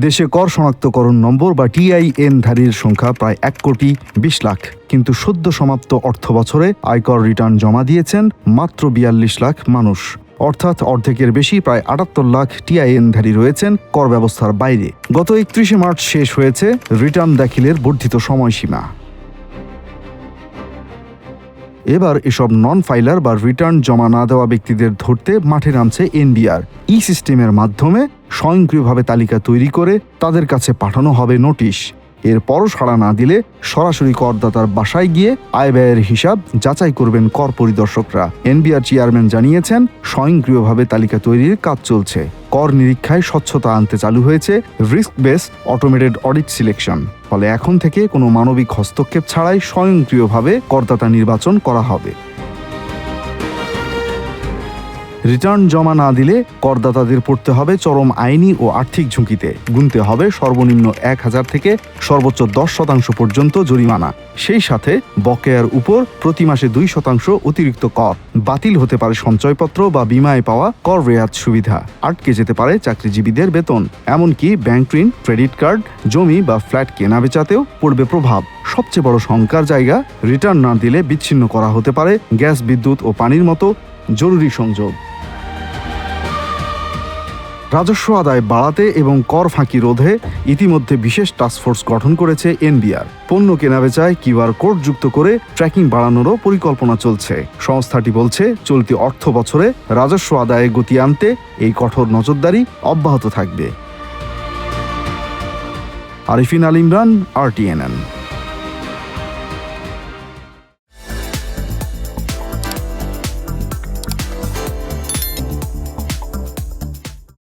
দেশে কর শনাক্তকরণ নম্বর বা টিআইএনধারীর সংখ্যা প্রায় 1,20,00,000, কিন্তু সদ্য সমাপ্ত অর্থবছরে আয়কর রিটার্ন জমা দিয়েছেন মাত্র 42 লাখ মানুষ। অর্থাৎ অর্ধেকের বেশি প্রায় 78 লাখ টিআইএনধারী রয়েছেন কর ব্যবস্থার বাইরে। গত 31 মার্চ শেষ হয়েছে রিটার্ন দাখিলের বর্ধিত সময়সীমা। এবার এসব নন ফাইলার বা রিটার্ন জমা না দেওয়া ব্যক্তিদের ধরতে মাঠে নামছে এনবিআর। ই সিস্টেমের মাধ্যমে স্বয়ংক্রিয়ভাবে তালিকা তৈরি করে তাদের কাছে পাঠানো হবে নোটিশ। এরপরও সাড়া না দিলে সরাসরি করদাতার বাসায় গিয়ে আয় ব্যয়ের হিসাব যাচাই করবেন কর পরিদর্শকরা। এনবিআর চেয়ারম্যান জানিয়েছেন, স্বয়ংক্রিয়ভাবে তালিকা তৈরির কাজ চলছে। কর নিরীক্ষায় স্বচ্ছতা আনতে চালু হয়েছে risk base automated audit selection. ফলে এখন থেকে কোনো মানবিক হস্তক্ষেপ ছাড়াই স্বয়ংক্রিয়ভাবে করদাতা নির্বাচন করা হবে। রিটার্ন জমা না দিলে করদাতাদের পড়তে হবে চরম আইনি ও আর্থিক ঝুঁকিতে। গুনতে হবে সর্বনিম্ন 1,000 থেকে সর্বোচ্চ 10% পর্যন্ত জরিমানা। সেই সাথে বকেয়ার উপর প্রতি মাসে 2% অতিরিক্ত কর। বাতিল হতে পারে সঞ্চয়পত্র বা বীমায় পাওয়া কর রেয়াত সুবিধা। আটকে যেতে পারে চাকরিজীবীদের বেতন। এমনকি ব্যাংক ঋণ, ক্রেডিট কার্ড, জমি বা ফ্ল্যাট কেনাবেচাতেও পড়বে প্রভাব। সবচেয়ে বড় শঙ্কার জায়গা, রিটার্ন না দিলে বিচ্ছিন্ন করা হতে পারে গ্যাস, বিদ্যুৎ ও পানির মতো জরুরি সংযোগ। রাজস্ব আদায় বাড়াতে এবং কর ফাঁকি রোধে ইতিমধ্যে বিশেষ টাস্কফোর্স গঠন করেছে এনবিআর। পণ্য কেনাবেচায় কিউআর কোড যুক্ত করে ট্র্যাকিং বাড়ানোরও পরিকল্পনা চলছে। সংস্থাটি বলছে, চলতি অর্থ বছরে রাজস্ব আদায়ে গতি আনতে এই কঠোর নজরদারি অব্যাহত থাকবে। আরিফিন আল ইমরান, RTNN।